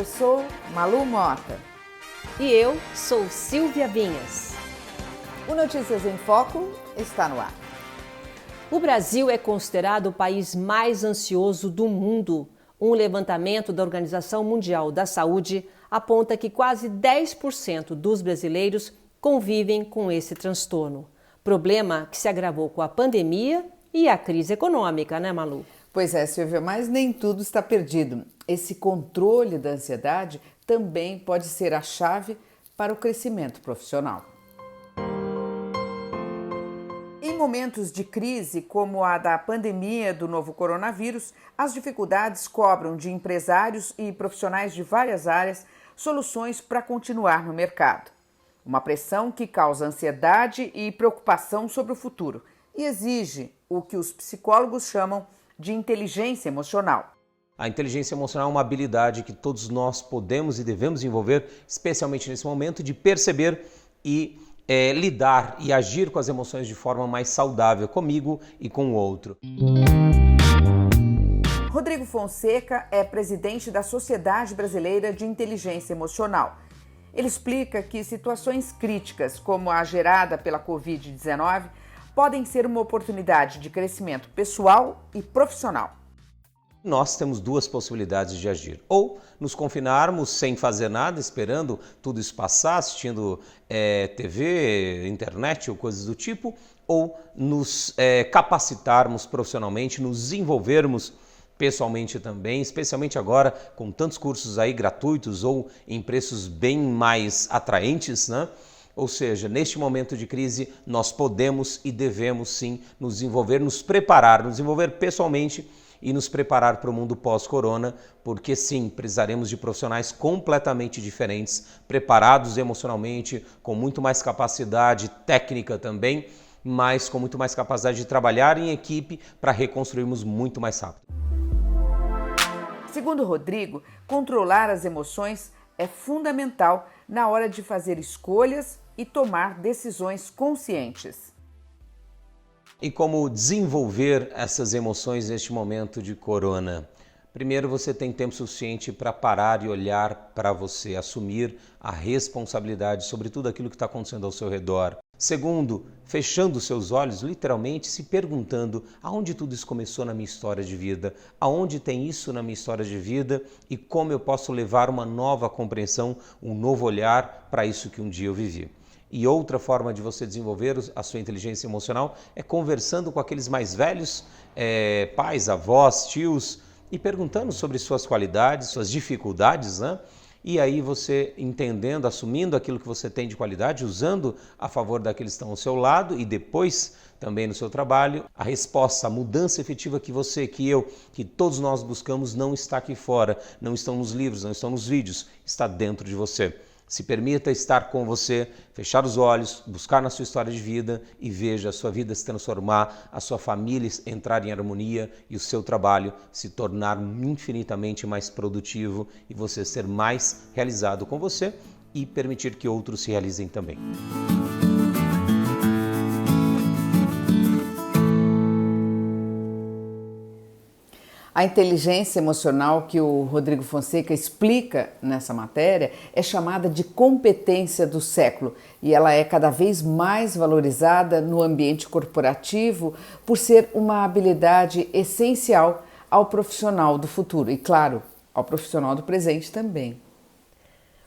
Eu sou Malu Mota. E eu sou Silvia Vinhas. O Notícias em Foco está no ar. O Brasil é considerado o país mais ansioso do mundo. Um levantamento da Organização Mundial da Saúde aponta que quase 10% dos brasileiros convivem com esse transtorno. Problema que se agravou com a pandemia e a crise econômica, né, Malu? Pois é, Silvia, mas nem tudo está perdido. Esse controle da ansiedade também pode ser a chave para o crescimento profissional. Em momentos de crise, como a da pandemia do novo coronavírus, as dificuldades cobram de empresários e profissionais de várias áreas soluções para continuar no mercado. Uma pressão que causa ansiedade e preocupação sobre o futuro e exige o que os psicólogos chamam de inteligência emocional. A inteligência emocional é uma habilidade que todos nós podemos e devemos desenvolver, especialmente nesse momento, de perceber e lidar e agir com as emoções de forma mais saudável comigo e com o outro. Rodrigo Fonseca é presidente da Sociedade Brasileira de Inteligência Emocional. Ele explica que situações críticas, como a gerada pela Covid-19, podem ser uma oportunidade de crescimento pessoal e profissional. Nós temos duas possibilidades de agir. Ou nos confinarmos sem fazer nada, esperando tudo isso passar, assistindo TV, internet ou coisas do tipo, ou nos capacitarmos profissionalmente, nos desenvolvermos pessoalmente também, especialmente agora com tantos cursos aí gratuitos ou em preços bem mais atraentes, né? Ou seja, neste momento de crise, nós podemos e devemos sim nos desenvolver, nos preparar, nos desenvolver pessoalmente e nos preparar para o mundo pós-corona, porque sim, precisaremos de profissionais completamente diferentes, preparados emocionalmente, com muito mais capacidade técnica também, mas com muito mais capacidade de trabalhar em equipe para reconstruirmos muito mais rápido. Segundo Rodrigo, controlar as emoções é fundamental na hora de fazer escolhas e tomar decisões conscientes. E como desenvolver essas emoções neste momento de corona? Primeiro, você tem tempo suficiente para parar e olhar para você, assumir a responsabilidade sobre tudo aquilo que está acontecendo ao seu redor. Segundo, fechando seus olhos, literalmente se perguntando aonde tudo isso começou na minha história de vida, aonde tem isso na minha história de vida e como eu posso levar uma nova compreensão, um novo olhar para isso que um dia eu vivi. E outra forma de você desenvolver a sua inteligência emocional é conversando com aqueles mais velhos, pais, avós, tios, e perguntando sobre suas qualidades, suas dificuldades, né? E aí você entendendo, assumindo aquilo que você tem de qualidade, usando a favor daqueles que estão ao seu lado e depois também no seu trabalho, a resposta, a mudança efetiva que você, que eu, que todos nós buscamos não está aqui fora, não estão nos livros, não estão nos vídeos, está dentro de você. Se permita estar com você, fechar os olhos, buscar na sua história de vida e veja a sua vida se transformar, a sua família entrar em harmonia e o seu trabalho se tornar infinitamente mais produtivo e você ser mais realizado com você e permitir que outros se realizem também. A inteligência emocional que o Rodrigo Fonseca explica nessa matéria é chamada de competência do século e ela é cada vez mais valorizada no ambiente corporativo por ser uma habilidade essencial ao profissional do futuro e, claro, ao profissional do presente também.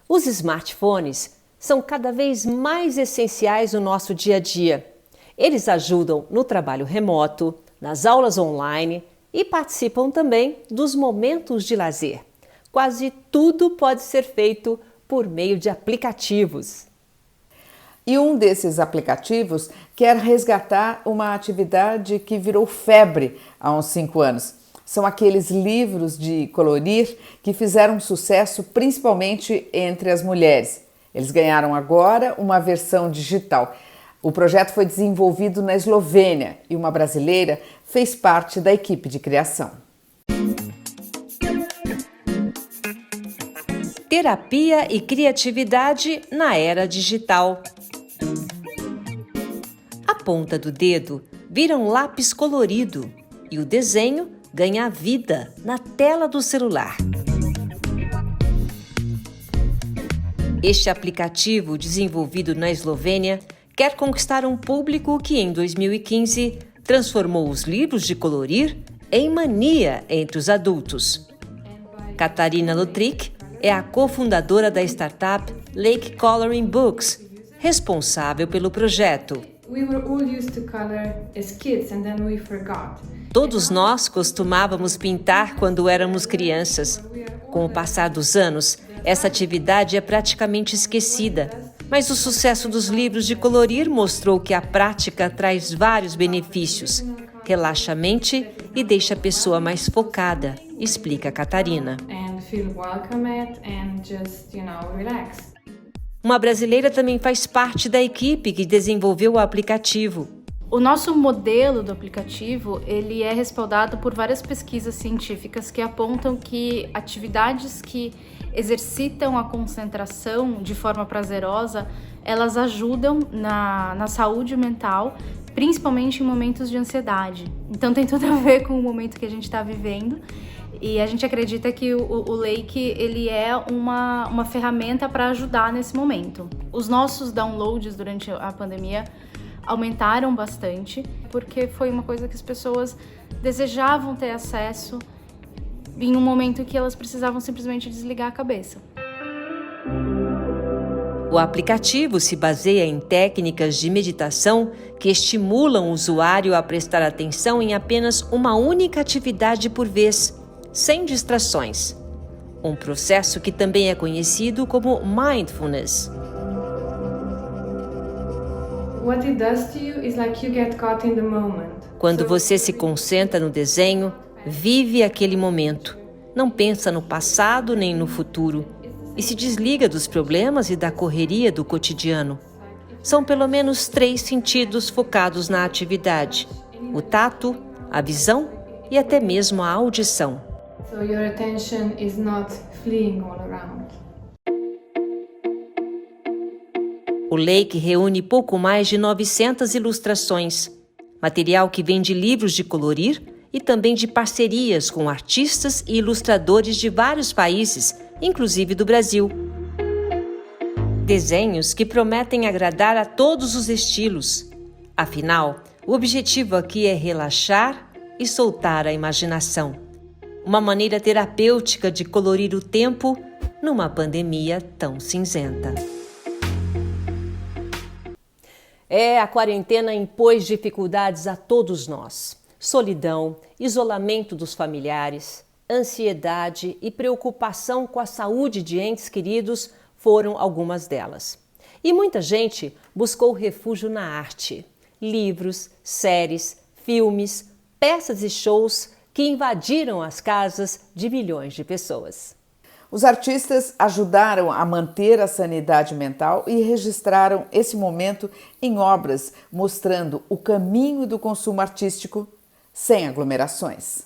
Os smartphones são cada vez mais essenciais no nosso dia a dia. Eles ajudam no trabalho remoto, nas aulas online e participam também dos momentos de lazer. Quase tudo pode ser feito por meio de aplicativos. E um desses aplicativos quer resgatar uma atividade que virou febre há uns 5 anos. São aqueles livros de colorir que fizeram sucesso principalmente entre as mulheres. Eles ganharam agora uma versão digital. O projeto foi desenvolvido na Eslovênia e uma brasileira fez parte da equipe de criação. Terapia e criatividade na era digital. A ponta do dedo vira um lápis colorido e o desenho ganha vida na tela do celular. Este aplicativo, desenvolvido na Eslovênia, quer conquistar um público que, em 2015, transformou os livros de colorir em mania entre os adultos. Katarina Lutrick é a cofundadora da startup Lake Coloring Books, responsável pelo projeto. Todos nós costumávamos pintar quando éramos crianças. Com o passar dos anos, essa atividade é praticamente esquecida. Mas o sucesso dos livros de colorir mostrou que a prática traz vários benefícios. Relaxa a mente e deixa a pessoa mais focada, explica Katarina. Uma brasileira também faz parte da equipe que desenvolveu o aplicativo. O nosso modelo do aplicativo, ele é respaldado por várias pesquisas científicas que apontam que atividades que exercitam a concentração de forma prazerosa, elas ajudam na saúde mental, principalmente em momentos de ansiedade. Então tem tudo a ver com o momento que a gente está vivendo. E a gente acredita que o Lake ele é uma ferramenta para ajudar nesse momento. Os nossos downloads durante a pandemia aumentaram bastante, porque foi uma coisa que as pessoas desejavam ter acesso em um momento que elas precisavam simplesmente desligar a cabeça. O aplicativo se baseia em técnicas de meditação que estimulam o usuário a prestar atenção em apenas uma única atividade por vez, sem distrações. Um processo que também é conhecido como mindfulness. Quando você se concentra no desenho, vive aquele momento. Não pensa no passado nem no futuro. E se desliga dos problemas e da correria do cotidiano. São pelo menos 3 sentidos focados na atividade: o tato, a visão e até mesmo a audição. So your attention is not fleeing all around. O Lake reúne pouco mais de 900 ilustrações, material que vem de livros de colorir e também de parcerias com artistas e ilustradores de vários países, inclusive do Brasil. Desenhos que prometem agradar a todos os estilos. Afinal, o objetivo aqui é relaxar e soltar a imaginação. Uma maneira terapêutica de colorir o tempo numa pandemia tão cinzenta. A quarentena impôs dificuldades a todos nós. Solidão, isolamento dos familiares, ansiedade e preocupação com a saúde de entes queridos foram algumas delas. E muita gente buscou refúgio na arte. Livros, séries, filmes, peças e shows que invadiram as casas de milhões de pessoas. Os artistas ajudaram a manter a sanidade mental e registraram esse momento em obras mostrando o caminho do consumo artístico sem aglomerações.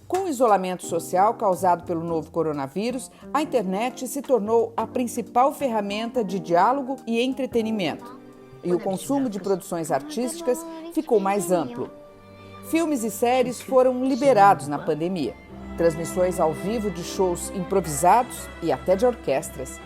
Com o isolamento social causado pelo novo coronavírus, a internet se tornou a principal ferramenta de diálogo e entretenimento. E o consumo de produções artísticas ficou mais amplo. Filmes e séries foram liberados na pandemia. Transmissões ao vivo de shows improvisados e até de orquestras.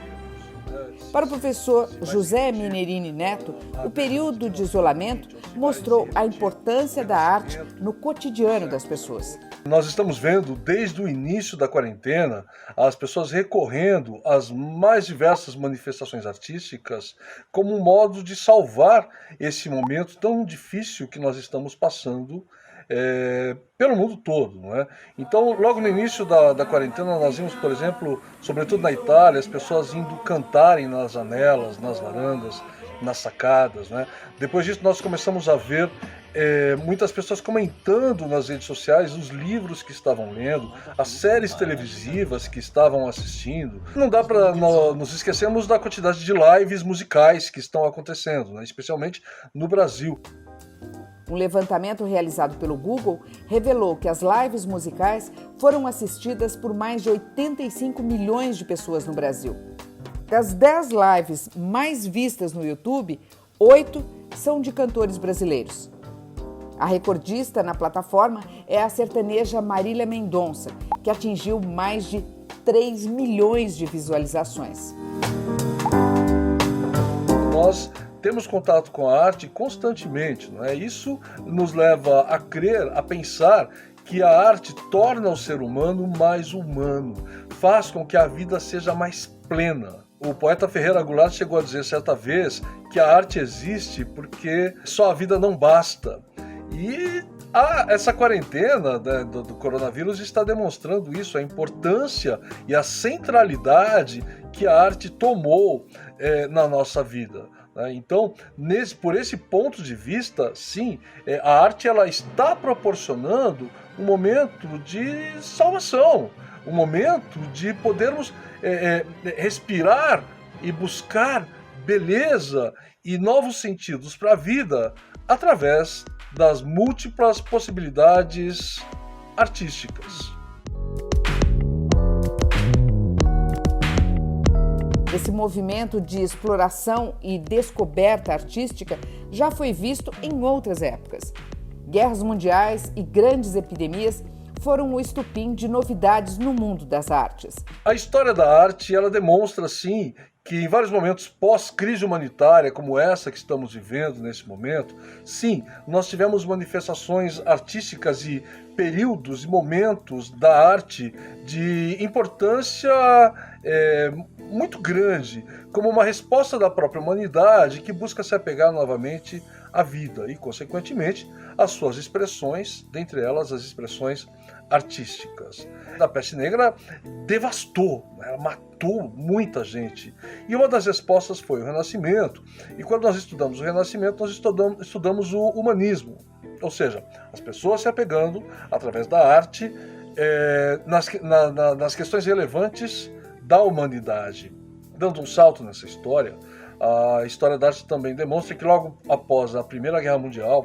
Para o professor José Minerini Neto, o período de isolamento mostrou a importância da arte no cotidiano das pessoas. Nós estamos vendo desde o início da quarentena as pessoas recorrendo às mais diversas manifestações artísticas como um modo de salvar esse momento tão difícil que nós estamos passando pelo mundo todo, não é? Então, logo no início da quarentena, nós vimos, por exemplo, sobretudo na Itália, as pessoas indo cantarem nas janelas, nas varandas, nas sacadas, né? Depois disso, nós começamos a ver muitas pessoas comentando nas redes sociais os livros que estavam lendo, as séries televisivas que estavam assistindo. Não dá para nos esquecermos da quantidade de lives musicais que estão acontecendo, né? Especialmente no Brasil. Um levantamento realizado pelo Google revelou que as lives musicais foram assistidas por mais de 85 milhões de pessoas no Brasil. Das 10 lives mais vistas no YouTube, 8 são de cantores brasileiros. A recordista na plataforma é a sertaneja Marília Mendonça, que atingiu mais de 3 milhões de visualizações. Nós temos contato com a arte constantemente, não é? Isso nos leva a crer, a pensar que a arte torna o ser humano mais humano, faz com que a vida seja mais plena. O poeta Ferreira Goulart chegou a dizer certa vez que a arte existe porque só a vida não basta. E essa quarentena do coronavírus está demonstrando isso, a importância e a centralidade que a arte tomou na nossa vida. Então, por esse ponto de vista, sim, a arte ela está proporcionando um momento de salvação, um momento de podermos respirar e buscar beleza e novos sentidos para a vida através das múltiplas possibilidades artísticas. Esse movimento de exploração e descoberta artística já foi visto em outras épocas. Guerras mundiais e grandes epidemias foram o estupim de novidades no mundo das artes. A história da arte ela demonstra, sim, que em vários momentos pós-crise humanitária, como essa que estamos vivendo nesse momento, sim, nós tivemos manifestações artísticas e períodos e momentos da arte de importância muito grande, como uma resposta da própria humanidade que busca se apegar novamente à vida e, consequentemente, às suas expressões, dentre elas as expressões artísticas. A peste negra devastou, ela matou muita gente. E uma das respostas foi o Renascimento. E quando nós estudamos o Renascimento, nós estudamos o humanismo. Ou seja, as pessoas se apegando, através da arte, nas questões relevantes da humanidade. Dando um salto nessa história, a história da arte também demonstra que logo após a Primeira Guerra Mundial,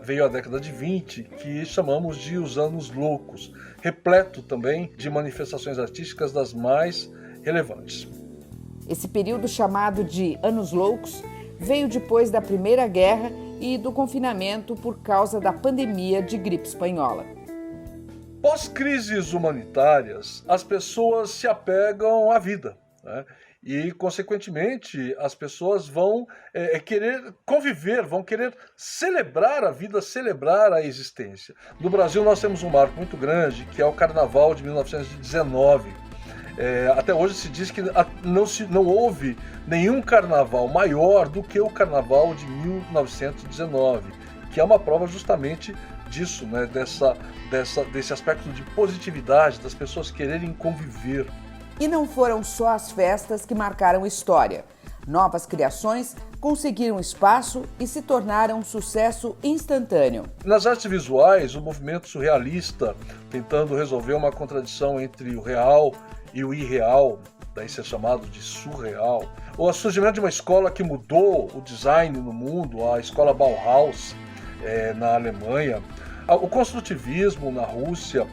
veio a década de 20, que chamamos de os Anos Loucos, repleto também de manifestações artísticas das mais relevantes. Esse período chamado de Anos Loucos veio depois da Primeira Guerra e do confinamento por causa da pandemia de gripe espanhola. Pós-crises humanitárias, as pessoas se apegam à vida, né? E, consequentemente, as pessoas vão querer conviver, vão querer celebrar a vida, celebrar a existência. No Brasil, nós temos um marco muito grande, que é o Carnaval de 1919. Até hoje se diz que não houve nenhum carnaval maior do que o Carnaval de 1919, que é uma prova justamente disso, né? Desse aspecto de positividade, das pessoas quererem conviver. E não foram só as festas que marcaram história. Novas criações conseguiram espaço e se tornaram um sucesso instantâneo. Nas artes visuais, o movimento surrealista, tentando resolver uma contradição entre o real e o irreal, daí ser chamado de surreal, ou o surgimento de uma escola que mudou o design no mundo, a escola Bauhaus na Alemanha, o construtivismo na Rússia,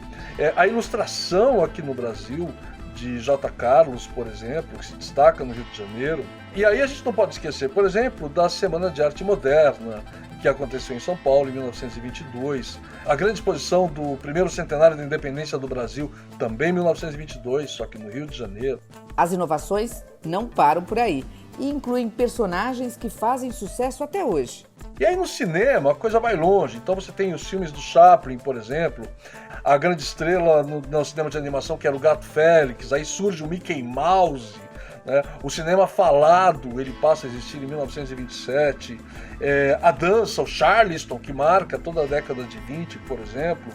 a ilustração aqui no Brasil, de J. Carlos, por exemplo, que se destaca no Rio de Janeiro. E aí a gente não pode esquecer, por exemplo, da Semana de Arte Moderna, que aconteceu em São Paulo em 1922. A grande exposição do primeiro centenário da independência do Brasil, também em 1922, só que no Rio de Janeiro. As inovações não param por aí e incluem personagens que fazem sucesso até hoje. E aí no cinema a coisa vai longe. Então você tem os filmes do Chaplin, por exemplo, a grande estrela no cinema de animação que era o Gato Félix, aí surge o Mickey Mouse, né? O cinema falado, ele passa a existir em 1927, a dança, o Charleston, que marca toda a década de 20, por exemplo,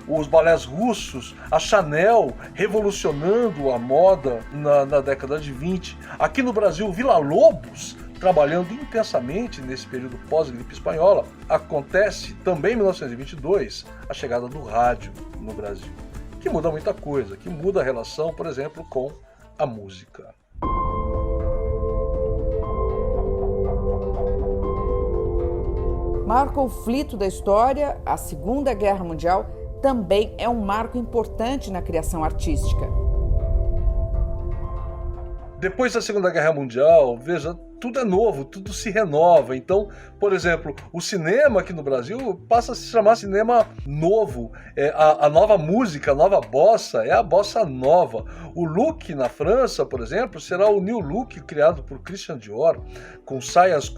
os balés russos, a Chanel revolucionando a moda na década de 20. Aqui no Brasil, o Villa-Lobos, trabalhando intensamente nesse período pós-gripe espanhola. Acontece também em 1922 a chegada do rádio no Brasil, que muda muita coisa, que muda a relação, por exemplo, com a música. Maior conflito da história, a Segunda Guerra Mundial, também é um marco importante na criação artística. Depois da Segunda Guerra Mundial, veja, tudo é novo, tudo se renova. Então, por exemplo, o cinema aqui no Brasil passa a se chamar cinema novo. A nova música, a nova bossa, é a bossa nova. O look na França, por exemplo, será o new look criado por Christian Dior, com saias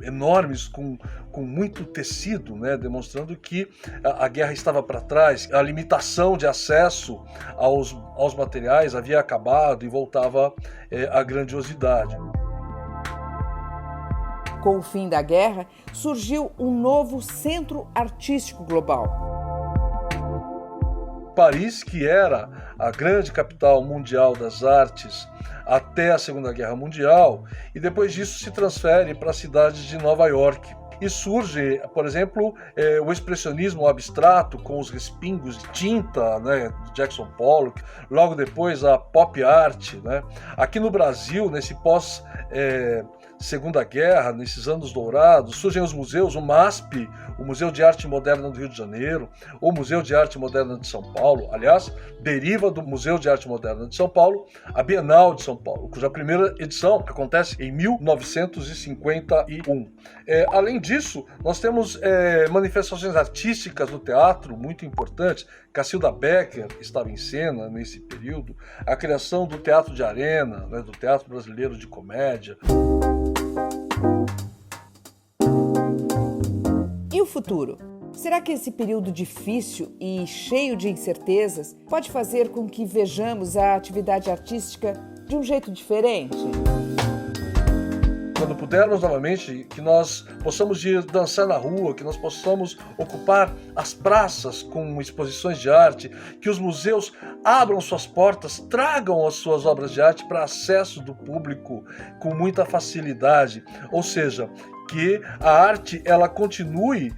enormes, com muito tecido, né, demonstrando que a guerra estava para trás, a limitação de acesso aos materiais havia acabado e voltava a grandiosidade. Com o fim da guerra, surgiu um novo centro artístico global. Paris, que era a grande capital mundial das artes até a Segunda Guerra Mundial, e depois disso se transfere para a cidade de Nova York. E surge, por exemplo, o expressionismo abstrato com os respingos de tinta, né, do Jackson Pollock, logo depois a pop art, né? Aqui no Brasil, nesse Segunda Guerra, nesses anos dourados, surgem os museus, o MASP, o Museu de Arte Moderna do Rio de Janeiro, o Museu de Arte Moderna de São Paulo, aliás, deriva do Museu de Arte Moderna de São Paulo, a Bienal de São Paulo, cuja primeira edição acontece em 1951. Além disso, nós temos manifestações artísticas no teatro muito importantes. Cacilda Becker estava em cena nesse período, a criação do Teatro de Arena, né, do Teatro Brasileiro de Comédia. E o futuro? Será que esse período difícil e cheio de incertezas pode fazer com que vejamos a atividade artística de um jeito diferente? Quando pudermos novamente, que nós possamos ir dançar na rua, que nós possamos ocupar as praças com exposições de arte, que os museus abram suas portas, tragam as suas obras de arte para acesso do público com muita facilidade. Ou seja, que a arte ela continue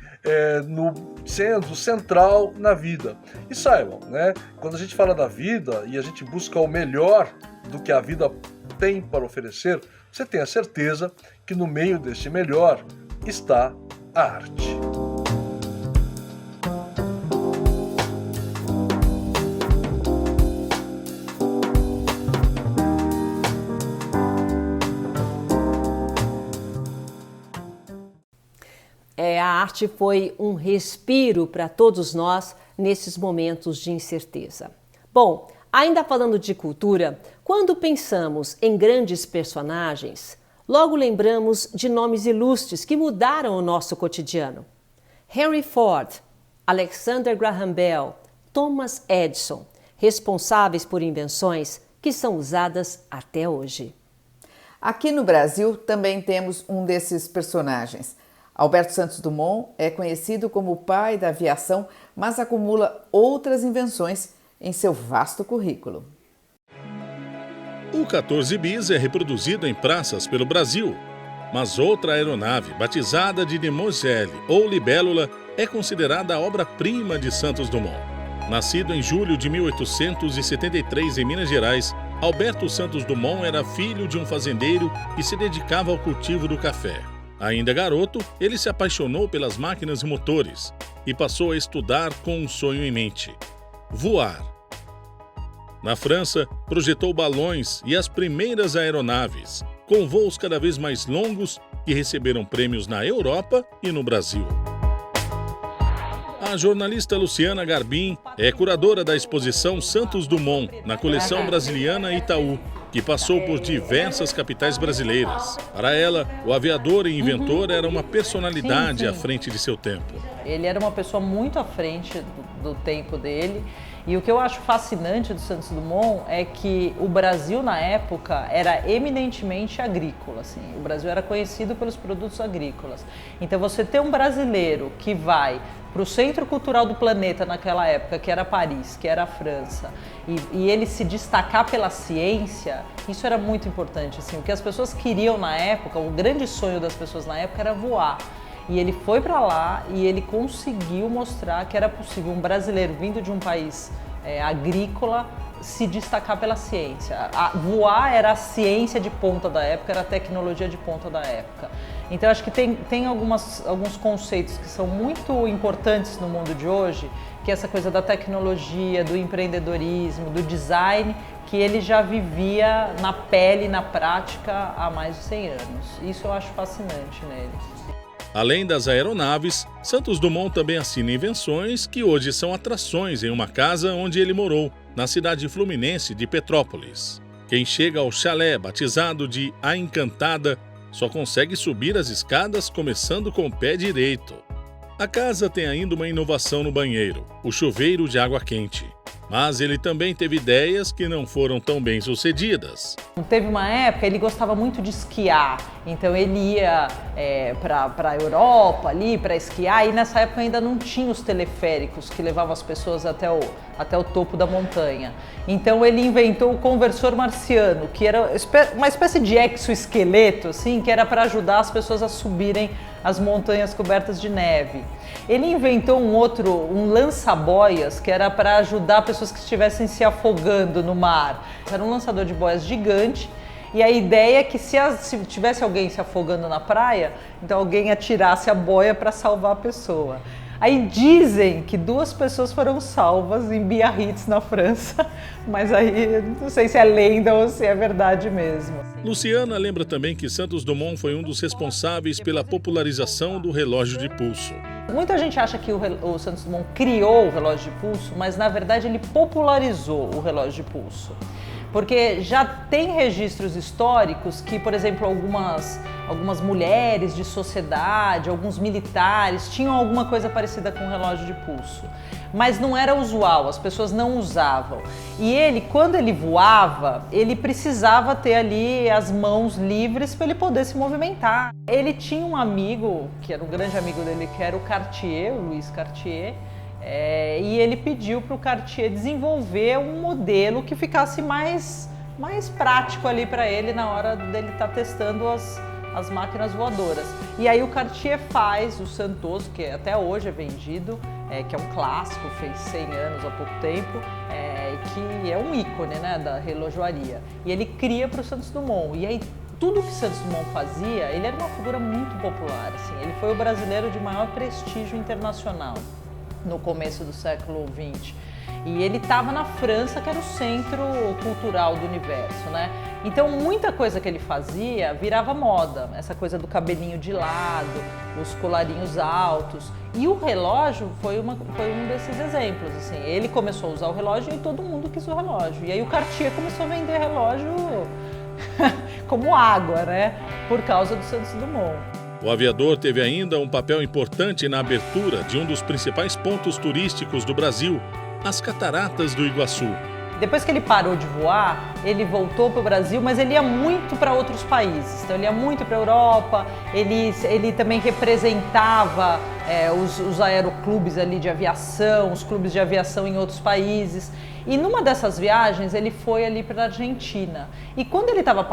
sendo central na vida. E saibam, né, quando a gente fala da vida e a gente busca o melhor do que a vida tem para oferecer, você tem a certeza que no meio deste melhor está a arte. A arte foi um respiro para todos nós nesses momentos de incerteza. Bom, ainda falando de cultura, quando pensamos em grandes personagens, logo lembramos de nomes ilustres que mudaram o nosso cotidiano. Henry Ford, Alexander Graham Bell, Thomas Edison, responsáveis por invenções que são usadas até hoje. Aqui no Brasil também temos um desses personagens. Alberto Santos Dumont é conhecido como o pai da aviação, mas acumula outras invenções em seu vasto currículo. O 14 bis é reproduzido em praças pelo Brasil, mas outra aeronave, batizada de Demoiselle ou Libélula, é considerada a obra-prima de Santos Dumont. Nascido em julho de 1873 em Minas Gerais, Alberto Santos Dumont era filho de um fazendeiro e se dedicava ao cultivo do café. Ainda garoto, ele se apaixonou pelas máquinas e motores e passou a estudar com um sonho em mente: voar. Na França, projetou balões e as primeiras aeronaves, com voos cada vez mais longos que receberam prêmios na Europa e no Brasil. A jornalista Luciana Garbim é curadora da exposição Santos Dumont, na coleção brasiliana Itaú, que passou por diversas capitais brasileiras. Para ela, o aviador e inventor era uma personalidade à frente de seu tempo. Ele era uma pessoa muito à frente do tempo dele. E o que eu acho fascinante do Santos Dumont é que o Brasil, na época, era eminentemente agrícola. Assim. O Brasil era conhecido pelos produtos agrícolas. Então, você ter um brasileiro que vai para o centro cultural do planeta naquela época, que era Paris, que era a França, e ele se destacar pela ciência, isso era muito importante. Assim. O que as pessoas queriam na época, o grande sonho das pessoas na época era voar. E ele foi para lá e ele conseguiu mostrar que era possível um brasileiro vindo de um país agrícola se destacar pela ciência. Voar era a ciência de ponta da época, era a tecnologia de ponta da época. Então acho que tem alguns conceitos que são muito importantes no mundo de hoje, que é essa coisa da tecnologia, do empreendedorismo, do design, que ele já vivia na pele, na prática, há mais de 100 anos. Isso eu acho fascinante nele. Além das aeronaves, Santos Dumont também assina invenções que hoje são atrações em uma casa onde ele morou, na cidade fluminense de Petrópolis. Quem chega ao chalé batizado de A Encantada só consegue subir as escadas começando com o pé direito. A casa tem ainda uma inovação no banheiro, o chuveiro de água quente. Mas ele também teve ideias que não foram tão bem sucedidas. Teve uma época, ele gostava muito de esquiar, então ele ia para a Europa ali para esquiar, e nessa época ainda não tinha os teleféricos que levavam as pessoas até o topo da montanha. Então ele inventou o conversor marciano, que era uma espécie de exoesqueleto, assim, que era para ajudar as pessoas a subirem as montanhas cobertas de neve. Ele inventou um lança-boias, que era para ajudar pessoas que estivessem se afogando no mar. Era um lançador de boias gigante, e a ideia é que se tivesse alguém se afogando na praia, então alguém atirasse a boia para salvar a pessoa. Aí dizem que 2 pessoas foram salvas em Biarritz, na França, mas aí não sei se é lenda ou se é verdade mesmo. Luciana lembra também que Santos Dumont foi um dos responsáveis pela popularização do relógio de pulso. Muita gente acha que o Santos Dumont criou o relógio de pulso, mas na verdade ele popularizou o relógio de pulso. Porque já tem registros históricos que, por exemplo, algumas mulheres de sociedade, alguns militares tinham alguma coisa parecida com um relógio de pulso. Mas não era usual, as pessoas não usavam. E ele, quando ele voava, ele precisava ter ali as mãos livres para ele poder se movimentar. Ele tinha um amigo, que era um grande amigo dele, que era o Cartier, o Louis Cartier, e ele pediu para o Cartier desenvolver um modelo que ficasse mais prático ali para ele na hora dele estar testando as máquinas voadoras. E aí o Cartier faz o Santos, que até hoje é vendido, que é um clássico, fez 100 anos há pouco tempo, que é um ícone, né, da relojoaria. E ele cria para o Santos Dumont. E aí tudo que Santos Dumont fazia, ele era uma figura muito popular. Assim, ele foi o brasileiro de maior prestígio internacional no começo do século XX. E ele estava na França, que era o centro cultural do universo, né? Então muita coisa que ele fazia virava moda, essa coisa do cabelinho de lado, os colarinhos altos. E o relógio foi um desses exemplos, assim. Ele começou a usar o relógio e todo mundo quis o relógio. E aí o Cartier começou a vender relógio como água, né? Por causa do Santos Dumont. O aviador teve ainda um papel importante na abertura de um dos principais pontos turísticos do Brasil, as Cataratas do Iguaçu. Depois que ele parou de voar, ele voltou para o Brasil, mas ele ia muito para outros países. Então ele ia muito para a Europa, ele também representava os aeroclubes ali de aviação, os clubes de aviação em outros países. E numa dessas viagens ele foi ali para a Argentina. E quando ele estava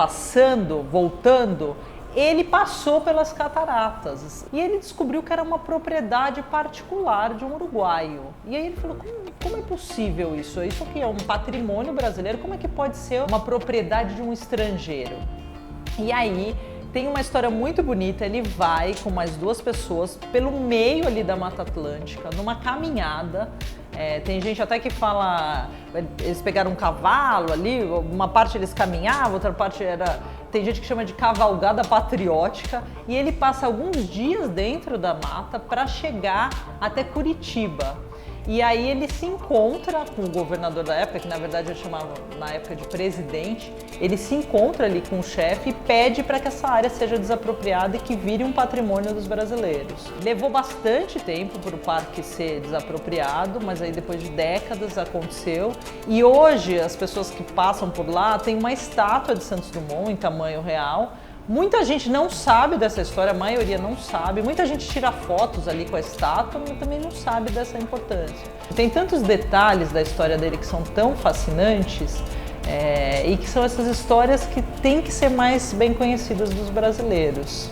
voltando, ele passou pelas cataratas e ele descobriu que era uma propriedade particular de um uruguaio. E aí ele falou, como é possível isso? Isso aqui é um patrimônio brasileiro, como é que pode ser uma propriedade de um estrangeiro? E aí tem uma história muito bonita, ele vai com mais 2 pessoas pelo meio ali da Mata Atlântica, numa caminhada. Tem gente até que fala, eles pegaram um cavalo ali, uma parte eles caminhavam, outra parte tem gente que chama de cavalgada patriótica, e ele passa alguns dias dentro da mata para chegar até Curitiba. E aí ele se encontra com o governador da época, que na verdade eu chamava na época de presidente, ele se encontra ali com o chefe e pede para que essa área seja desapropriada e que vire um patrimônio dos brasileiros. Levou bastante tempo para o parque ser desapropriado, mas aí depois de décadas aconteceu. E hoje as pessoas que passam por lá têm uma estátua de Santos Dumont em tamanho real. Muita gente não sabe dessa história, a maioria não sabe. Muita gente tira fotos ali com a estátua, mas também não sabe dessa importância. Tem tantos detalhes da história dele que são tão fascinantes e que são essas histórias que têm que ser mais bem conhecidas dos brasileiros.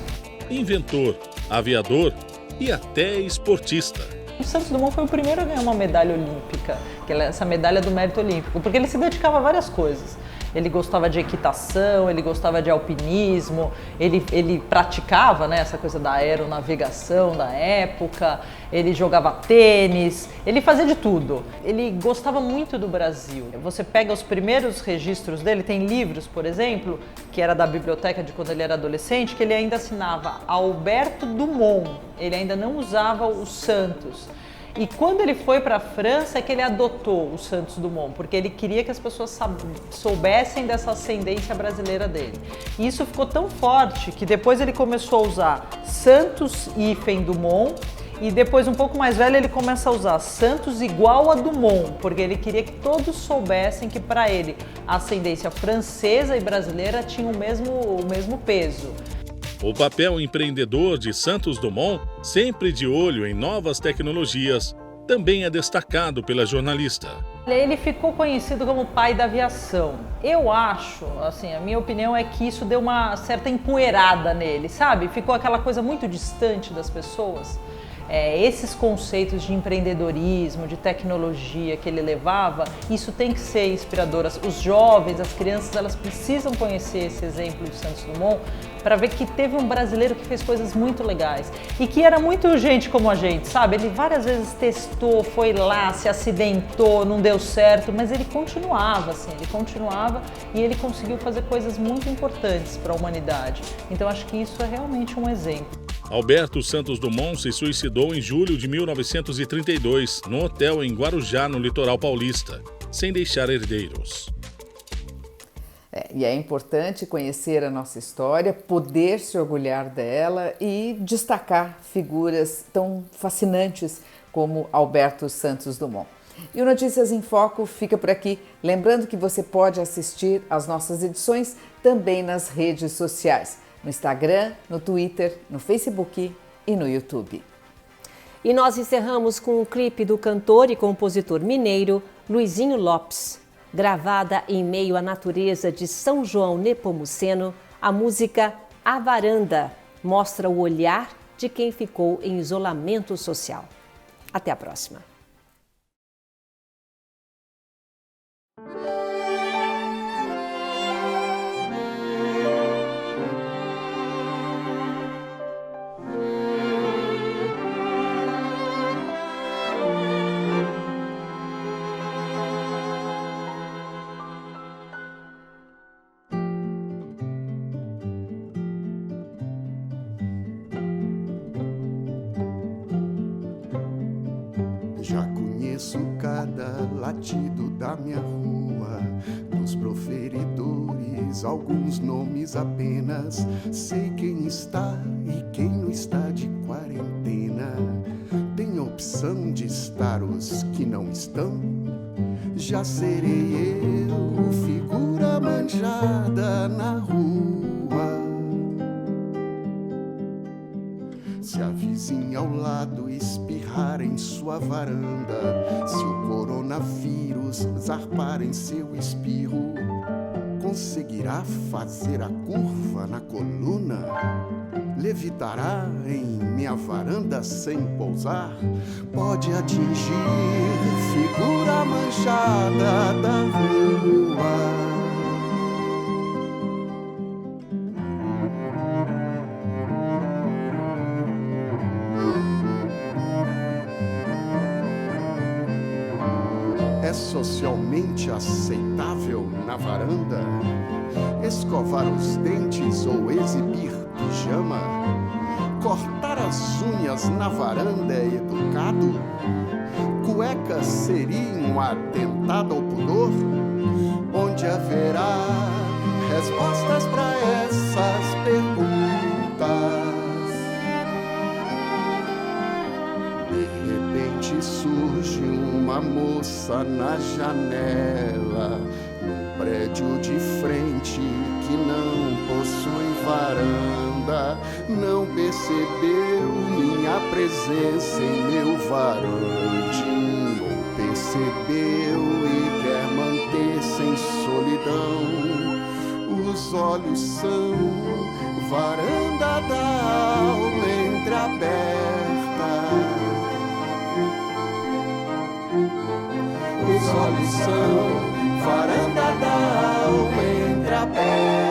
Inventor, aviador e até esportista. O Santos Dumont foi o primeiro a ganhar uma medalha olímpica, que é essa medalha do mérito olímpico, porque ele se dedicava a várias coisas. ele gostava de equitação, ele gostava de alpinismo, ele praticava, né, essa coisa da aeronavegação da época, ele jogava tênis, ele fazia de tudo. Ele gostava muito do Brasil. Você pega os primeiros registros dele, tem livros, por exemplo, que era da biblioteca de quando ele era adolescente, que ele ainda assinava Alberto Dumont, ele ainda não usava o Santos. E quando ele foi para a França é que ele adotou o Santos Dumont, porque ele queria que as pessoas soubessem dessa ascendência brasileira dele. E isso ficou tão forte que depois ele começou a usar Santos Dumont, e depois, um pouco mais velho, ele começa a usar Santos igual a Dumont, porque ele queria que todos soubessem que para ele a ascendência francesa e brasileira tinha o mesmo peso. O papel empreendedor de Santos Dumont, sempre de olho em novas tecnologias, também é destacado pela jornalista. Ele ficou conhecido como pai da aviação. Eu acho, assim, a minha opinião é que isso deu uma certa empoeirada nele, sabe? Ficou aquela coisa muito distante das pessoas. Esses conceitos de empreendedorismo, de tecnologia que ele levava, isso tem que ser inspirador. Os jovens, as crianças, elas precisam conhecer esse exemplo de Santos Dumont para ver que teve um brasileiro que fez coisas muito legais e que era muito gente como a gente, sabe? Ele várias vezes testou, foi lá, se acidentou, não deu certo, mas ele continuava assim, e ele conseguiu fazer coisas muito importantes para a humanidade. Então acho que isso é realmente um exemplo. Alberto Santos Dumont se suicidou em julho de 1932, num hotel em Guarujá, no litoral paulista, sem deixar herdeiros. E é importante conhecer a nossa história, poder se orgulhar dela e destacar figuras tão fascinantes como Alberto Santos Dumont. E o Notícias em Foco fica por aqui. Lembrando que você pode assistir às nossas edições também nas redes sociais. No Instagram, no Twitter, no Facebook e no YouTube. E nós encerramos com um clipe do cantor e compositor mineiro Luizinho Lopes. Gravada em meio à natureza de São João Nepomuceno, a música A Varanda mostra o olhar de quem ficou em isolamento social. Até a próxima. Já conheço cada latido da minha rua, dos proferidores, alguns nomes apenas. Sei quem está e quem não está de quarentena. Tem opção de estar os que não estão? Já serei eu, figura manjada na rua. Se a vizinha ao lado espirrar em sua varanda, se o coronavírus zarpar em seu espirro, conseguirá fazer a curva na coluna? Levitará em minha varanda sem pousar? Pode atingir figura manchada da rua. Socialmente aceitável na varanda escovar os dentes ou exibir pijama? Cortar as unhas na varanda é educado? Cueca seria um atentado ao pudor? Onde haverá respostas para essas perguntas? Surge uma moça na janela, num prédio de frente que não possui varanda. Não percebeu minha presença em meu varandinho, ou percebeu e quer manter-se em solidão. Os olhos são varanda da alma entreaberta. Os olhos são varanda da alma entre a pedra